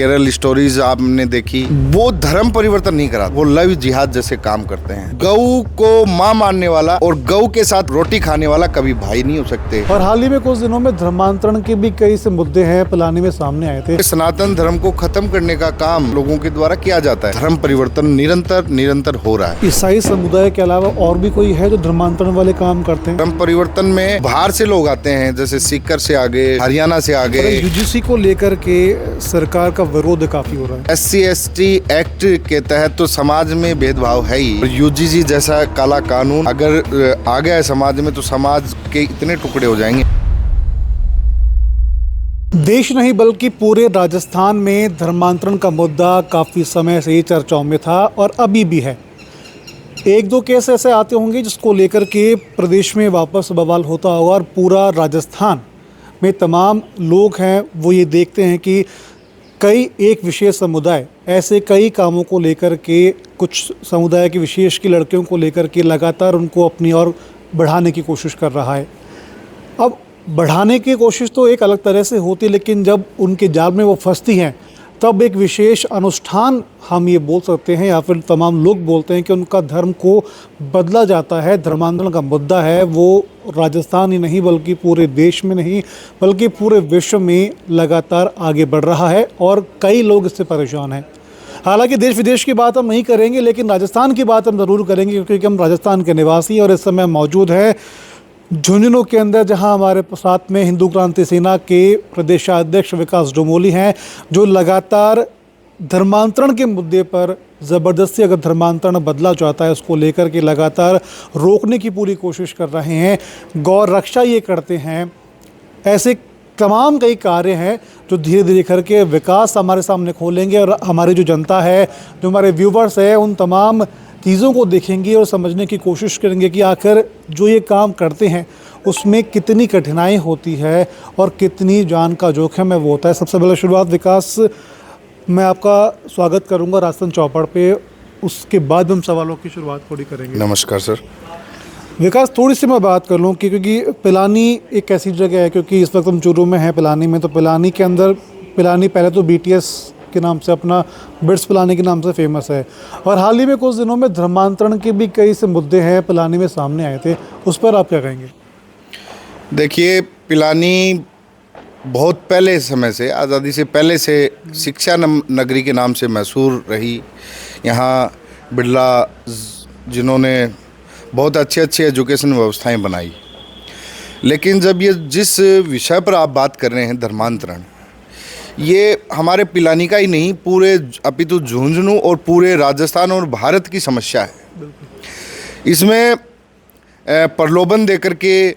Kerala stories आपने देखी, वो धर्म परिवर्तन नहीं करा, वो लव जिहाद जैसे काम करते हैं। गऊ को माँ मानने वाला और गऊ के साथ रोटी खाने वाला कभी भाई नहीं हो सकते। और हाल ही में कुछ दिनों में धर्मांतरण के भी कई से मुद्दे हैं पिलानी में सामने आए थे। सनातन धर्म को खत्म करने का काम लोगों के द्वारा किया जाता है। धर्म परिवर्तन निरंतर हो रहा है। ईसाई समुदाय के अलावा और भी कोई है जो धर्मांतरण वाले काम करते हैं? धर्म परिवर्तन में बाहर से लोग आते हैं, जैसे सीकर से आगे, हरियाणा से आगे। यूजीसी को लेकर के सरकार का विरोध काफी हो रहा है। SC/ST एक्ट के तहत तो समाज में भेदभाव है ही। यूजीसी जैसा काला कानून अगर आ गया है समाज में तो समाज के इतने टुकड़े हो जाएंगे। देश नहीं बल्कि पूरे राजस्थान में धर्मांतरण का मुद्दा काफी समय से ही चर्चाओं में था और अभी भी है। एक दो केस ऐसे आते होंगे जिसको लेकर के प्रदेश में वापस बवाल होता होगा और पूरा राजस्थान में तमाम लोग हैं वो ये देखते हैं कि कई एक विशेष समुदाय ऐसे कई कामों को लेकर के, कुछ समुदाय के विशेष की लड़कियों को लेकर के लगातार उनको अपनी ओर बढ़ाने की कोशिश कर रहा है। अब बढ़ाने की कोशिश तो एक अलग तरह से होती है, लेकिन जब उनके जाल में वो फंसती हैं तब एक विशेष अनुष्ठान हम ये बोल सकते हैं या फिर तमाम लोग बोलते हैं कि उनका धर्म को बदला जाता है। धर्मांतरण का मुद्दा है वो राजस्थान ही नहीं बल्कि पूरे देश में नहीं बल्कि पूरे विश्व में लगातार आगे बढ़ रहा है और कई लोग इससे परेशान हैं। हालांकि देश विदेश की बात हम नहीं करेंगे, लेकिन राजस्थान की बात हम ज़रूर करेंगे क्योंकि हम राजस्थान के निवासी और इस समय मौजूद है झुंझुनू के अंदर, जहां हमारे साथ में हिंदू क्रांति सेना के प्रदेशाध्यक्ष विकास डोमोली हैं, जो लगातार धर्मांतरण के मुद्दे पर ज़बरदस्ती अगर धर्मांतरण बदला जाता है उसको लेकर के लगातार रोकने की पूरी कोशिश कर रहे हैं। गौ रक्षा ये करते हैं। ऐसे तमाम कई कार्य हैं जो धीरे धीरे करके विकास हमारे सामने खोलेंगे और हमारी जो जनता है, जो हमारे व्यूवर्स है, उन तमाम चीज़ों को देखेंगे और समझने की कोशिश करेंगे कि आखिर जो ये काम करते हैं उसमें कितनी कठिनाई होती है और कितनी जान का जोखिम है वो होता है। सबसे पहले शुरुआत विकास, मैं आपका स्वागत करूंगा राजस्थान चौपड़ पे, उसके बाद हम सवालों की शुरुआत थोड़ी करेंगे। नमस्कार सर। विकास, थोड़ी सी मैं बात कर लूँ क्योंकि पिलानी एक ऐसी जगह है, क्योंकि इस वक्त हम चूरू में हैं पिलानी में, तो पिलानी के अंदर पिलानी पहले तो BTS के नाम से, अपना बिट्स पिलानी के नाम से फेमस है और हाल ही में कुछ दिनों में धर्मांतरण के भी कई से मुद्दे हैं पिलानी में सामने आए थे, उस पर आप क्या कहेंगे? देखिए, पिलानी बहुत पहले समय से, आज़ादी से पहले से शिक्षा नगरी के नाम से मशहूर रही। यहाँ बिरला जिन्होंने बहुत अच्छी एजुकेशन व्यवस्थाएं बनाई, लेकिन जब ये जिस विषय पर आप बात कर रहे हैं धर्मांतरण, ये हमारे पिलानी का ही नहीं, पूरे अपितु झुंझुनू और पूरे राजस्थान और भारत की समस्या है। इसमें प्रलोभन दे करके,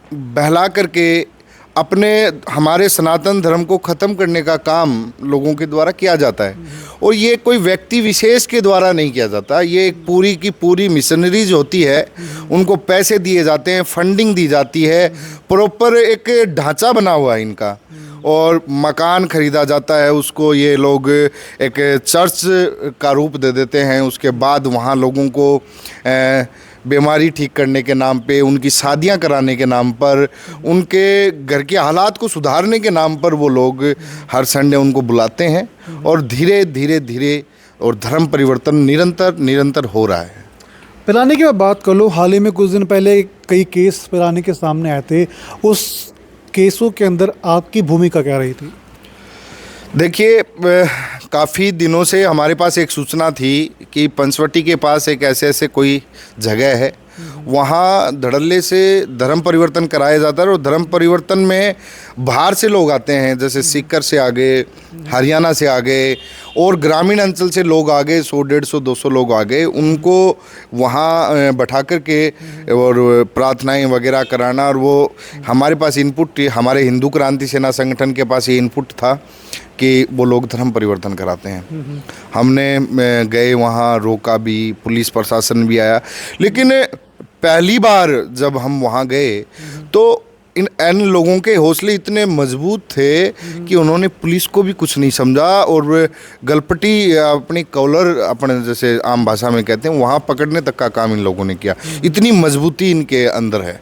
बहला करके अपने हमारे सनातन धर्म को ख़त्म करने का काम लोगों के द्वारा किया जाता है और ये कोई व्यक्ति विशेष के द्वारा नहीं किया जाता। ये एक पूरी की पूरी मिशनरीज होती है, उनको पैसे दिए जाते हैं, फंडिंग दी जाती है, प्रॉपर एक ढांचा बना हुआ है इनका, और मकान खरीदा जाता है, उसको ये लोग एक चर्च का रूप दे देते हैं। उसके बाद वहाँ लोगों को बीमारी ठीक करने के नाम पे, उनकी शादियां कराने के नाम पर, उनके घर के हालात को सुधारने के नाम पर वो लोग हर संडे उनको बुलाते हैं और धीरे और धर्म परिवर्तन निरंतर हो रहा है। पिलानी की मैं बात कर लूँ, हाल ही में कुछ दिन पहले कई केस पिलानी के सामने आए थे, उस केसों के अंदर आपकी भूमिका क्या रही थी? देखिए, काफ़ी दिनों से हमारे पास एक सूचना थी कि पंचवटी के पास एक ऐसे कोई जगह है, वहाँ धड़ल्ले से धर्म परिवर्तन कराया जाता है और धर्म परिवर्तन में बाहर से लोग आते हैं, जैसे सीकर से आगे, हरियाणा से आगे और ग्रामीण अंचल से लोग आगे, 100, 150, 200 लोग आगे, उनको वहाँ बैठा कर के और प्रार्थनाएं वगैरह कराना। और वो हमारे पास इनपुट, हमारे हिंदू क्रांति सेना संगठन के पास ये इनपुट था कि वो लोग धर्म परिवर्तन कराते हैं। हमने गए वहाँ, रोका भी, पुलिस प्रशासन भी आया, लेकिन पहली बार जब हम वहाँ गए तो इन लोगों के हौसले इतने मजबूत थे कि उन्होंने पुलिस को भी कुछ नहीं समझा और गलपटी अपनी कॉलर, अपने जैसे आम भाषा में कहते हैं, वहाँ पकड़ने तक का काम इन लोगों ने किया। इतनी मजबूती इनके अंदर है।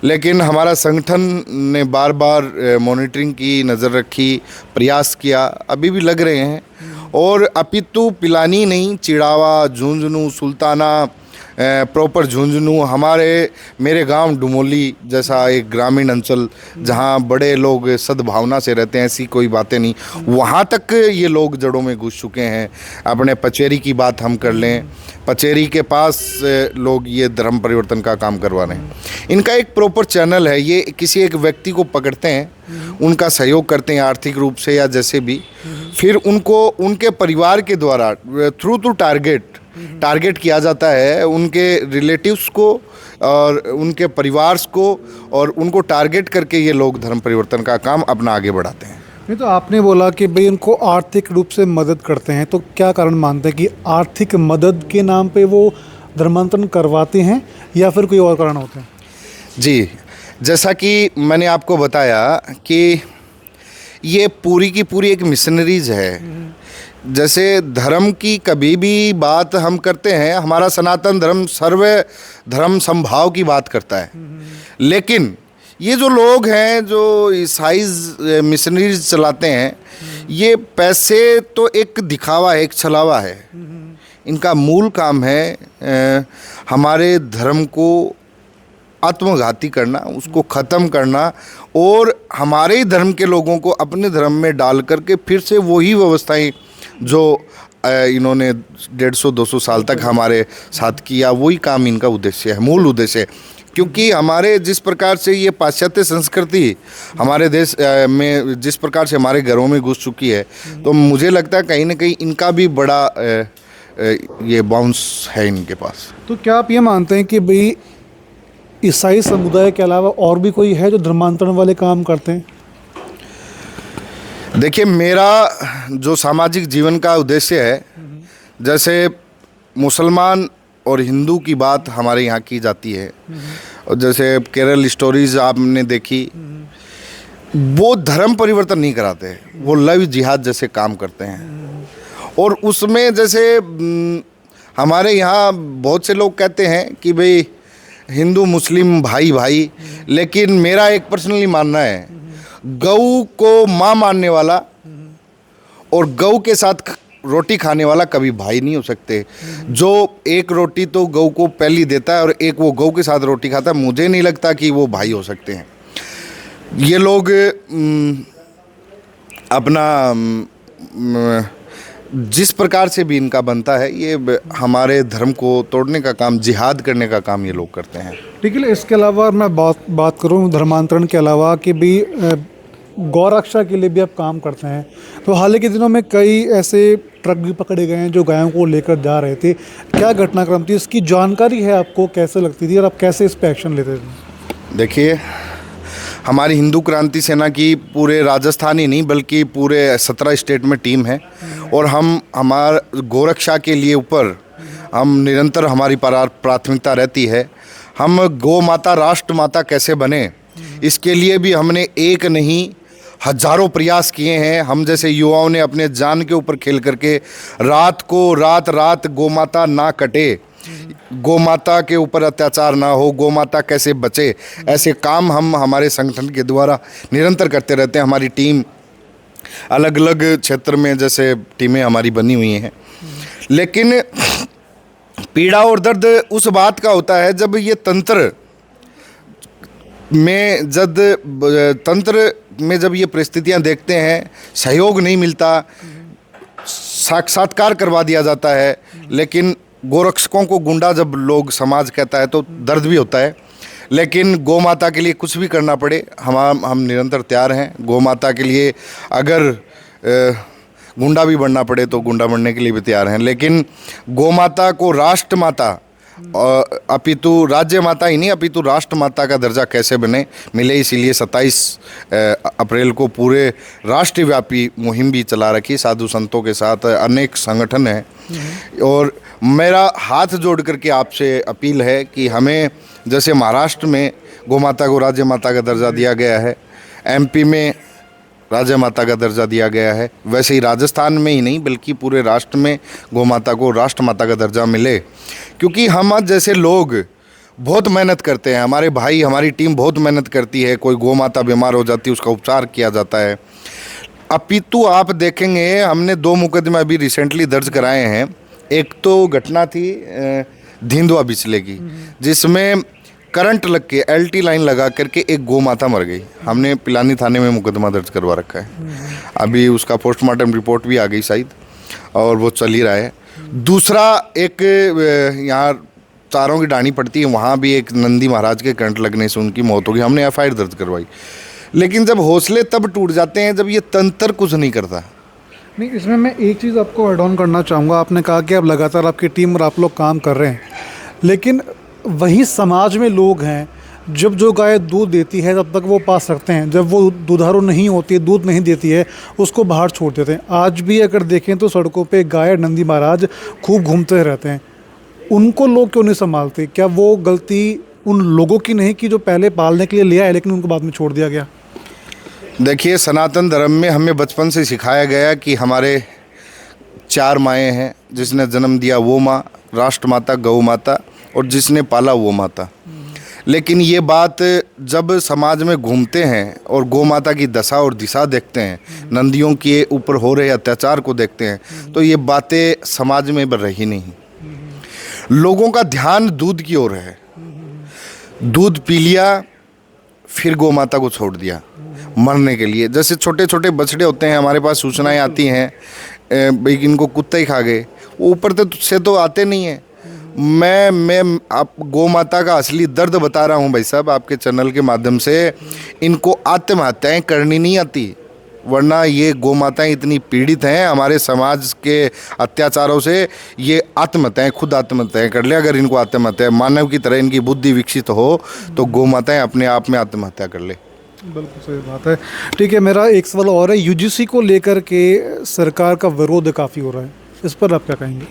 लेकिन हमारा संगठन ने बार बार मॉनिटरिंग की, नज़र रखी, प्रयास किया, अभी भी लग रहे हैं। और अपितु पिलानी नहीं, चिड़ावा, झुंझुनू, सुल्ताना, प्रॉपर झुंझुनू, मेरे गांव डुमोली जैसा एक ग्रामीण अंचल जहां बड़े लोग सद्भावना से रहते हैं, ऐसी कोई बातें नहीं, वहां तक ये लोग जड़ों में घुस चुके हैं। अपने पचेरी की बात हम कर लें, पचेरी के पास लोग ये धर्म परिवर्तन का काम करवा रहे हैं। इनका एक प्रॉपर चैनल है, ये किसी एक व्यक्ति को पकड़ते हैं, उनका सहयोग करते हैं आर्थिक रूप से या जैसे भी, फिर उनको उनके परिवार के द्वारा थ्रू टू टारगेट किया जाता है, उनके रिलेटिव्स को और उनके परिवार को, और उनको टारगेट करके ये लोग धर्म परिवर्तन का काम अपना आगे बढ़ाते हैं। नहीं, तो आपने बोला कि भाई उनको आर्थिक रूप से मदद करते हैं, तो क्या कारण मानते हैं कि आर्थिक मदद के नाम पे वो धर्मांतरण करवाते हैं, या फिर कोई और कारण होते हैं? जी, जैसा कि मैंने आपको बताया कि ये पूरी की पूरी एक मिशनरीज है। जैसे धर्म की कभी भी बात हम करते हैं, हमारा सनातन धर्म सर्व धर्म समभाव की बात करता है, लेकिन ये जो लोग हैं जो ईसाई मिशनरीज चलाते हैं, ये पैसे तो एक दिखावा है, एक छलावा है। इनका मूल काम है हमारे धर्म को आत्मघाती करना, उसको ख़त्म करना, और हमारे ही धर्म के लोगों को अपने धर्म में डाल करके फिर से वही व्यवस्थाएं जो इन्होंने 150-200 साल तक हमारे साथ किया, वही काम इनका उद्देश्य है, मूल उद्देश्य है। क्योंकि हमारे जिस प्रकार से ये पाश्चात्य संस्कृति हमारे देश में जिस प्रकार से हमारे घरों में घुस चुकी है, तो मुझे लगता है कहीं ना कहीं इनका भी बड़ा ये बाउंस है इनके पास। तो क्या आप ये मानते हैं कि भाई ईसाई समुदाय के अलावा और भी कोई है जो धर्मांतरण वाले काम करते हैं? देखिए, मेरा जो सामाजिक जीवन का उद्देश्य है, जैसे मुसलमान और हिंदू की बात हमारे यहाँ की जाती है, और जैसे केरल स्टोरीज आपने देखी, वो धर्म परिवर्तन नहीं कराते, वो लव जिहाद जैसे काम करते हैं। और उसमें जैसे हमारे यहाँ बहुत से लोग कहते हैं कि भाई हिंदू मुस्लिम भाई भाई, लेकिन मेरा एक पर्सनली मानना है, गऊ को माँ मानने वाला और गऊ के साथ रोटी खाने वाला कभी भाई नहीं हो सकते। जो एक रोटी तो गऊ को पहली देता है और एक वो गऊ के साथ रोटी खाता है, मुझे नहीं लगता कि वो भाई हो सकते हैं। ये लोग अपना जिस प्रकार से भी इनका बनता है, ये हमारे धर्म को तोड़ने का काम, जिहाद करने का काम ये लोग करते हैं। ठीक है, इसके अलावा मैं बात करूं धर्मांतरण के अलावा कि भी गौरक्षा के लिए भी आप काम करते हैं, तो हाल के दिनों में कई ऐसे ट्रक भी पकड़े गए हैं जो गायों को लेकर जा रहे थे। क्या घटनाक्रम थी, इसकी जानकारी है आपको? कैसे लगती थी और आप कैसे इस पर एक्शन लेते थे? देखिए, हमारी हिंदू क्रांति सेना की पूरे राजस्थान ही नहीं बल्कि पूरे 17 स्टेट में टीम है, और हम हमारे गोरक्षा के लिए ऊपर हम निरंतर हमारी प्राथमिकता रहती है। हम गौ माता राष्ट्र माता कैसे बने, इसके लिए भी हमने एक नहीं हजारों प्रयास किए हैं। हम जैसे युवाओं ने अपने जान के ऊपर खेल करके रात गौ माता ना कटे, गौ माता के ऊपर अत्याचार ना हो, गौ माता कैसे बचे, ऐसे काम हम हमारे संगठन के द्वारा निरंतर करते रहते हैं। हमारी टीम अलग अलग क्षेत्र में जैसे टीमें हमारी बनी हुई हैं, लेकिन पीड़ा और दर्द उस बात का होता है जब ये तंत्र में जब ये परिस्थितियां देखते हैं, सहयोग नहीं मिलता, साक्षात्कार करवा दिया जाता है, लेकिन गोरक्षकों को गुंडा जब लोग समाज कहता है तो दर्द भी होता है। लेकिन गौ माता के लिए कुछ भी करना पड़े, हम निरंतर तैयार हैं। गौ माता के लिए अगर गुंडा भी बनना पड़े तो गुंडा बनने के लिए भी तैयार हैं। लेकिन गौ माता को राष्ट्र माता अपितु राज्य माता ही नहीं अपितु राष्ट्र माता का दर्जा कैसे मिले, इसीलिए 27 अप्रैल को पूरे राष्ट्रव्यापी मुहिम भी चला रखी साधु संतों के साथ, अनेक संगठन हैं। और मेरा हाथ जोड़ करके आपसे अपील है कि हमें जैसे महाराष्ट्र में गौ माता को राज्य माता का दर्जा दिया गया है, MP में राज्य माता का दर्जा दिया गया है, वैसे ही राजस्थान में ही नहीं बल्कि पूरे राष्ट्र में गौ माता को राष्ट्र माता का दर्जा मिले। क्योंकि हम जैसे लोग बहुत मेहनत करते हैं हमारे भाई, हमारी टीम बहुत मेहनत करती है। कोई गौ माता बीमार हो जाती है, उसका उपचार किया जाता है। अपितु आप देखेंगे, हमने 2 मुकदमे अभी रिसेंटली दर्ज कराए हैं। एक तो घटना थी धिंदवा बिचले की, जिसमें करंट लग के एलटी लाइन लगा करके एक गौ माता मर गई। हमने पिलानी थाने में मुकदमा दर्ज करवा रखा है। अभी उसका पोस्टमार्टम रिपोर्ट भी आ गई शायद, और वो चल ही रहा है। दूसरा एक यहाँ तारों की डाणी पड़ती है, वहाँ भी एक नंदी महाराज के करंट लगने से उनकी मौत हो गई। हमने एफआईआर दर्ज करवाई। लेकिन जब हौसले तब टूट जाते हैं जब ये तंत्र कुछ नहीं करता। नहीं, इसमें मैं एक चीज़ आपको ऐड ऑन करना चाहूँगा। आपने कहा कि अब लगातार आपकी टीम और आप लोग काम कर रहे हैं, लेकिन वही समाज में लोग हैं, जब जो गाय दूध देती है तब तक वो पास रखते हैं, जब वो दुधारू नहीं होती, दूध नहीं देती है, उसको बाहर छोड़ देते हैं। आज भी अगर देखें तो सड़कों पे गाय नंदी महाराज खूब घूमते रहते हैं। उनको लोग क्यों नहीं संभालते? क्या वो गलती उन लोगों की नहीं कि जो पहले पालने के लिए ले आए लेकिन उनको बाद में छोड़ दिया गया? देखिए, सनातन धर्म में हमें बचपन से सिखाया गया कि हमारे 4 माएँ हैं। जिसने जन्म दिया वो माँ, राष्ट्र माता, गौ माता, और जिसने पाला वो माता। लेकिन ये बात जब समाज में घूमते हैं और गौ माता की दशा और दिशा देखते हैं, नंदियों के ऊपर हो रहे अत्याचार को देखते हैं, तो ये बातें समाज में रही नहीं। लोगों का ध्यान दूध की ओर है। दूध पी लिया, फिर गौ माता को छोड़ दिया मरने के लिए। जैसे छोटे छोटे बछड़े होते हैं, हमारे पास सूचनाएं आती हैं भाई इनको कुत्ते ही खा गए, वो ऊपर से तो आते नहीं हैं। मैं आप गौ माता का असली दर्द बता रहा हूँ भाई साहब, आपके चैनल के माध्यम से। इनको आत्महत्याएं करनी नहीं आती, वरना ये गौ माताएं इतनी पीड़ित हैं हमारे समाज के अत्याचारों से, ये आत्महत्याएं खुद आत्महत्याएं कर ले। अगर इनको आत्महत्या मानव की तरह इनकी बुद्धि विकसित हो तो गौ माताएं अपने आप में आत्महत्या कर ले। बिल्कुल सही बात है। ठीक है, मेरा एक सवाल और है। यूजीसी को लेकर के सरकार का विरोध काफ़ी हो रहा है, इस पर आप क्या कहेंगे?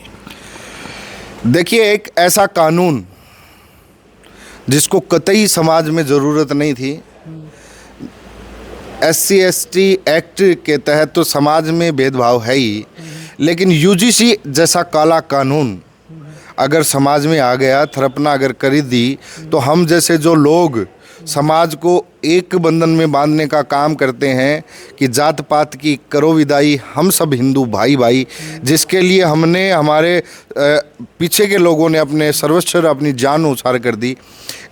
देखिए, एक ऐसा कानून जिसको कतई समाज में ज़रूरत नहीं थी, SC/ST एक्ट के तहत तो समाज में भेदभाव है ही, लेकिन यूजीसी जैसा काला कानून अगर समाज में आ गया, थरपना अगर कर दी, तो हम जैसे जो लोग समाज को एक बंधन में बांधने का काम करते हैं कि जात पात की करो विदाई, हम सब हिंदू भाई भाई, जिसके लिए हमने हमारे पीछे के लोगों ने अपने सर्वस्व अपनी जान उछाल कर दी,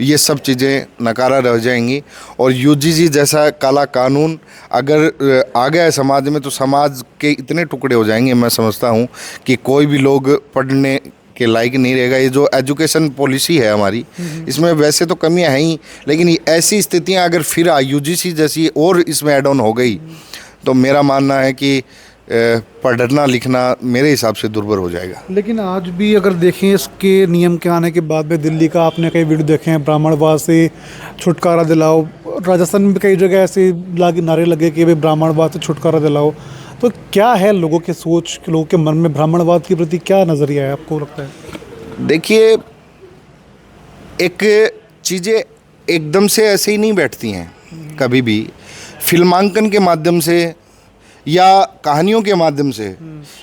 ये सब चीज़ें नकारा रह जाएंगी। और यूजीसी जैसा काला कानून अगर आ गया है समाज में, तो समाज के इतने टुकड़े हो जाएंगे, मैं समझता हूँ कि कोई भी लोग पढ़ने के लायक नहीं रहेगा। ये जो एजुकेशन पॉलिसी है हमारी, इसमें वैसे तो कमियां हैं ही, लेकिन ऐसी स्थितियां अगर फिर यूजीसी जैसी और इसमें ऐड ऑन हो गई, तो मेरा मानना है कि पढ़ना लिखना मेरे हिसाब से दुर्भर हो जाएगा। लेकिन आज भी अगर देखें, इसके नियम के आने के बाद में दिल्ली का आपने कई वीडियो देखे हैं, ब्राह्मणवाद से छुटकारा दिलाओ। राजस्थान में भी कई जगह ऐसे नारे लगे कि भाई ब्राह्मणवाद से छुटकारा दिलाओ। तो क्या है लोगों की सोच, लोगों के मन में ब्राह्मणवाद के प्रति क्या नज़रिया है, आपको लगता है? देखिए, एक चीज़ें एकदम से ऐसे ही नहीं बैठती हैं। कभी भी फिल्मांकन के माध्यम से या कहानियों के माध्यम से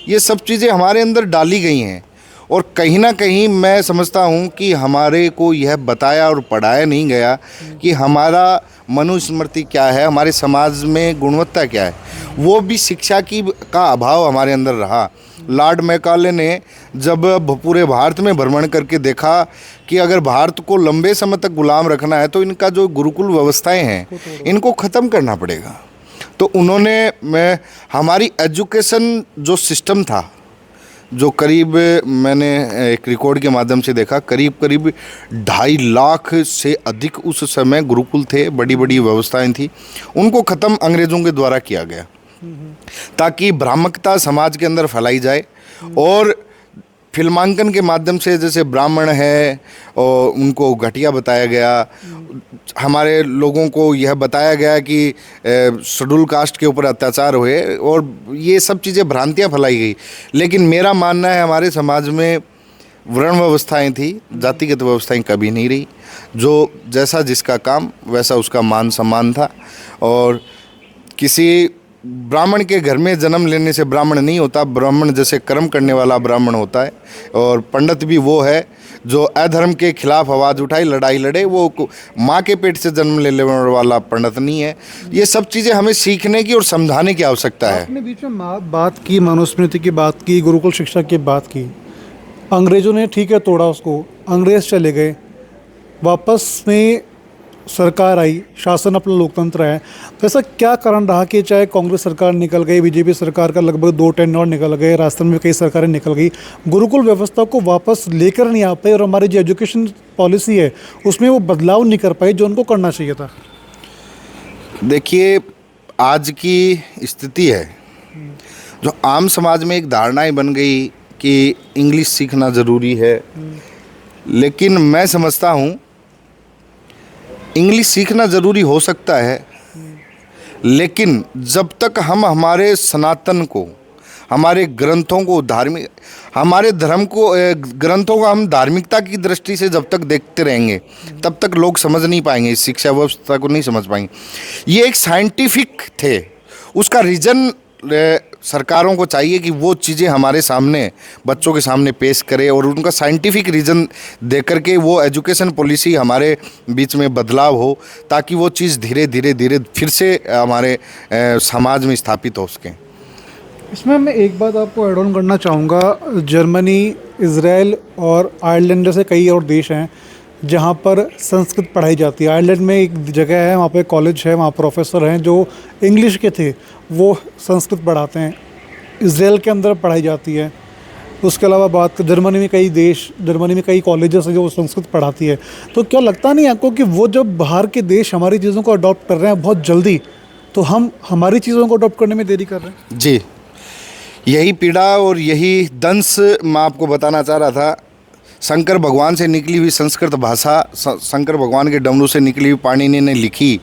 ये सब चीज़ें हमारे अंदर डाली गई हैं, और कहीं ना कहीं मैं समझता हूँ कि हमारे को यह बताया और पढ़ाया नहीं गया कि हमारा मनुस्मृति क्या है, हमारे समाज में गुणवत्ता क्या है। वो भी शिक्षा की का अभाव हमारे अंदर रहा। लॉर्ड मैकाले ने जब पूरे भारत में भ्रमण करके देखा कि अगर भारत को लंबे समय तक गुलाम रखना है तो इनका जो गुरुकुल व्यवस्थाएं हैं इनको ख़त्म करना पड़ेगा। तो उन्होंने हमारी एजुकेशन जो सिस्टम था, जो करीब मैंने एक रिकॉर्ड के माध्यम से देखा, करीब 2.5 लाख से अधिक उस समय गुरुकुल थे, बड़ी बड़ी व्यवस्थाएं थी, उनको ख़त्म अंग्रेज़ों के द्वारा किया गया ताकि भ्रामकता समाज के अंदर फैलाई जाए। और फिल्मांकन के माध्यम से जैसे ब्राह्मण है और उनको घटिया बताया गया, हमारे लोगों को यह बताया गया कि शेड्यूल कास्ट के ऊपर अत्याचार हुए, और ये सब चीज़ें भ्रांतियाँ फैलाई गई। लेकिन मेरा मानना है हमारे समाज में वर्ण व्यवस्थाएं थी, जातिगत व्यवस्थाएं कभी नहीं रही। जो जैसा जिसका काम वैसा उसका मान सम्मान था, और किसी ब्राह्मण के घर में जन्म लेने से ब्राह्मण नहीं होता, ब्राह्मण जैसे कर्म करने वाला ब्राह्मण होता है। और पंडित भी वो है जो अधर्म के खिलाफ आवाज़ उठाई, लड़ाई लड़े, वो माँ के पेट से जन्म लेने वाला पंडित नहीं है। ये सब चीज़ें हमें सीखने की और समझाने की आवश्यकता है। आपने बीच में बात की, मनुस्मृति की बात की, गुरुकुल शिक्षा की बात की। अंग्रेज़ों ने ठीक है तोड़ा उसको, अंग्रेज़ चले गए, वापस में सरकार आई, शासन अपना लोकतंत्र है। तो ऐसा क्या कारण रहा कि चाहे कांग्रेस सरकार निकल गई, बीजेपी सरकार का लगभग 2 टेन्योर निकल गए, राजस्थान में कई सरकारें निकल गई, गुरुकुल व्यवस्था को वापस लेकर नहीं आ पाई और हमारी जो एजुकेशन पॉलिसी है उसमें वो बदलाव नहीं कर पाई जो उनको करना चाहिए था? देखिए, आज की स्थिति है जो आम समाज में एक धारणाएं बन गई कि इंग्लिश सीखना ज़रूरी है, लेकिन मैं समझता हूँ इंग्लिश सीखना ज़रूरी हो सकता है, लेकिन जब तक हम हमारे सनातन को, हमारे ग्रंथों को, हमारे धर्म को, ग्रंथों को हम धार्मिकता की दृष्टि से जब तक देखते रहेंगे तब तक लोग समझ नहीं पाएंगे, इस शिक्षा व्यवस्था को नहीं समझ पाएंगे। ये एक साइंटिफिक थे, उसका रीज़न सरकारों को चाहिए कि वो चीज़ें हमारे सामने, बच्चों के सामने पेश करे और उनका साइंटिफिक रीज़न दे करके वो एजुकेशन पॉलिसी हमारे बीच में बदलाव हो, ताकि वो चीज़ धीरे धीरे धीरे फिर से हमारे समाज में स्थापित हो सकें। इसमें मैं एक बात आपको ऐड ऑन करना चाहूँगा। जर्मनी, इज़राइल और आयरलैंड जैसे कई और देश हैं जहाँ पर संस्कृत पढ़ाई जाती है। आयरलैंड में एक जगह है, वहाँ पे कॉलेज है, वहाँ प्रोफेसर हैं जो इंग्लिश के थे, वो संस्कृत पढ़ाते हैं। इज़राइल के अंदर पढ़ाई जाती है। उसके अलावा बात जर्मनी में कई कॉलेजेस हैं जो संस्कृत पढ़ाती है। तो क्या लगता नहीं आपको कि वो जब बाहर के देश हमारी चीज़ों को अडॉप्ट कर रहे हैं बहुत जल्दी, तो हम हमारी चीज़ों को अडॉप्ट करने में देरी कर रहे हैं? जी, यही पीड़ा और यही दंश मैं आपको बताना चाह रहा था। शंकर भगवान से निकली हुई संस्कृत भाषा, शंकर भगवान के डमरू से निकली हुई पाणिनि ने लिखी,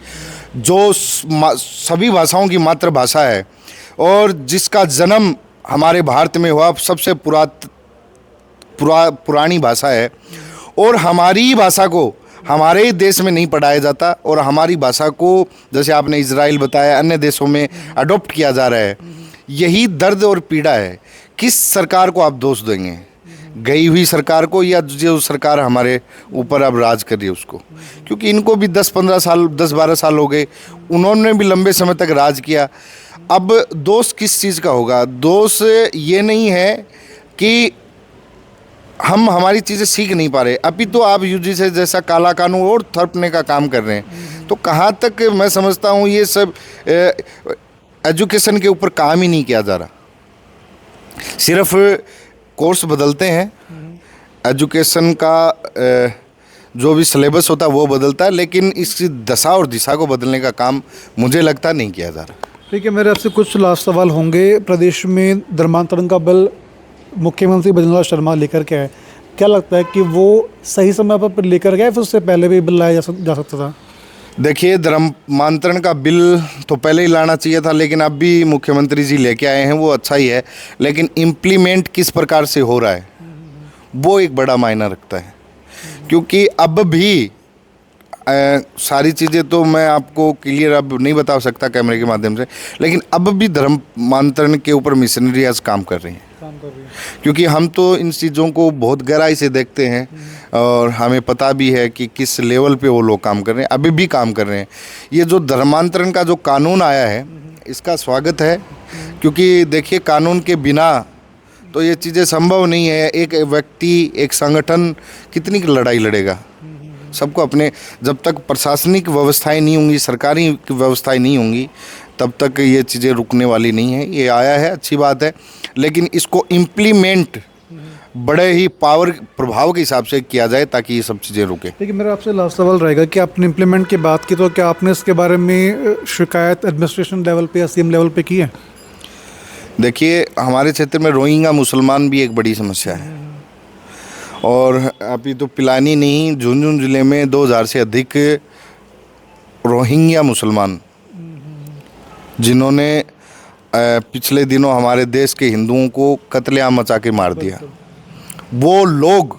जो सभी भाषाओं की मातृभाषा है और जिसका जन्म हमारे भारत में हुआ, सबसे पुरानी भाषा है। और हमारी ही भाषा को हमारे ही देश में नहीं पढ़ाया जाता और हमारी भाषा को, जैसे आपने इजराइल बताया, अन्य देशों में अडॉप्ट किया जा रहा है। यही दर्द और पीड़ा है। किस सरकार को आप दोष देंगे? गई हुई सरकार को, या जो सरकार हमारे ऊपर अब राज कर रही है उसको? क्योंकि इनको भी 10-15 साल, 10-12 साल हो गए, उन्होंने भी लंबे समय तक राज किया। अब दोष किस चीज़ का होगा? दोष ये नहीं है कि हम हमारी चीज़ें सीख नहीं पा रहे, अभी तो आप यूजीसी जैसा काला कानून और थरपने का काम कर रहे हैं। तो कहाँ तक मैं समझता हूँ ये सब एजुकेशन के ऊपर काम ही नहीं किया जा रहा। सिर्फ कोर्स बदलते हैं, एजुकेशन का जो भी सिलेबस होता है वो बदलता है, लेकिन इसकी दशा और दिशा को बदलने का काम मुझे लगता नहीं किया जा रहा। ठीक है, मेरे आपसे कुछ लास्ट सवाल होंगे। प्रदेश में धर्मांतरण का बिल मुख्यमंत्री भजनलाल शर्मा लेकर के आए, क्या लगता है कि वो सही समय पर लेकर गए, फिर उससे पहले भी बिल लाया जा सकता था? देखिए, धर्मांतरण का बिल तो पहले ही लाना चाहिए था, लेकिन अब भी मुख्यमंत्री जी लेके आए हैं, वो अच्छा ही है, लेकिन इम्प्लीमेंट किस प्रकार से हो रहा है वो एक बड़ा मायना रखता है। क्योंकि अब भी सारी चीज़ें तो मैं आपको क्लियर अब नहीं बता सकता कैमरे के माध्यम से, लेकिन अब भी धर्मांतरण के ऊपर मिशनरीज काम कर रही हैं। क्योंकि हम तो इन चीज़ों को बहुत गहराई से देखते हैं और हमें पता भी है कि किस लेवल पे वो लोग काम कर रहे हैं, अभी भी काम कर रहे हैं। ये जो धर्मांतरण का जो कानून आया है, इसका स्वागत है, क्योंकि देखिए कानून के बिना तो ये चीज़ें संभव नहीं है। एक व्यक्ति, एक संगठन कितनी लड़ाई लड़ेगा? सबको अपने, जब तक प्रशासनिक व्यवस्थाएं नहीं होंगी, सरकारी व्यवस्थाएं नहीं होंगी, तब तक ये चीज़ें रुकने वाली नहीं है। ये आया है, अच्छी बात है, लेकिन इसको इम्प्लीमेंट बड़े ही पावर प्रभाव के हिसाब से किया जाए ताकि ये सब चीज़ें रुके। देखिए, मेरा आपसे लास्ट सवाल रहेगा कि आपने इम्प्लीमेंट की बात की, तो क्या आपने इसके बारे में शिकायत एडमिनिस्ट्रेशन लेवल पे या सीएम लेवल पे की है? देखिए, हमारे क्षेत्र में रोहिंग्या मुसलमान भी एक बड़ी समस्या है, और अभी तो पिलानी नहीं, झुंझुनू जिले में 2000 से अधिक रोहिंग्या मुसलमान, जिन्होंने पिछले दिनों हमारे देश के हिंदुओं को कत्लेआम मचा के मार दिया, वो लोग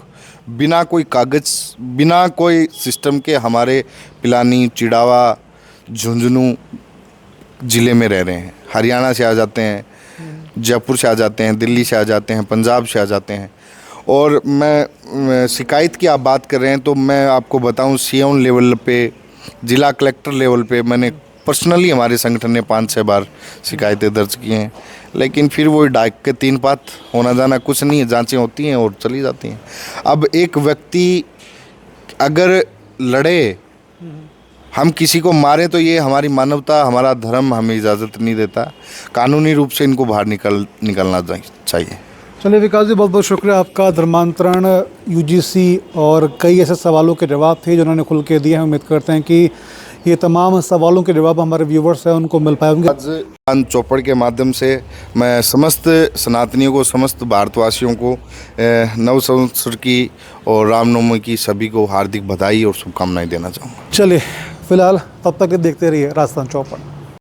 बिना कोई कागज़, बिना कोई सिस्टम के हमारे पिलानी, चिड़ावा, झुंझुनू ज़िले में रह रहे हैं। हरियाणा से आ जाते हैं, जयपुर से आ जाते हैं, दिल्ली से आ जाते हैं, पंजाब से आ जाते हैं। और मैं शिकायत की आप बात कर रहे हैं तो मैं आपको बताऊं, सीएम लेवल पे, ज़िला कलेक्टर लेवल पे मैंने पर्सनली, हमारे संगठन ने 5-6 बार शिकायतें दर्ज की हैं, लेकिन फिर वो डाक के 3 पात, होना जाना कुछ नहीं है, जांचें होती हैं और चली जाती हैं। अब एक व्यक्ति अगर लड़े, हम किसी को मारें, तो ये हमारी मानवता, हमारा धर्म हमें इजाज़त नहीं देता। कानूनी रूप से इनको बाहर निकलना चाहिए। चलिए विकास जी, बहुत बहुत शुक्रिया आपका। धर्मांतरण, यूजीसी और कई ऐसे सवालों के जवाब थे जो उन्होंने खुल के दिए हैं। उम्मीद करते हैं कि ये तमाम सवालों के जवाब हमारे व्यूवर्स हैं उनको मिल पाएंगे। आज चांद चौपड़ के माध्यम से मैं समस्त सनातनियों को, समस्त भारतवासियों को नव संवत्सर की और रामनवमी की सभी को हार्दिक बधाई और शुभकामनाएं देना चाहूँगा। चलिए फिलहाल तब तक देखते रहिए राजस्थान चौपड़।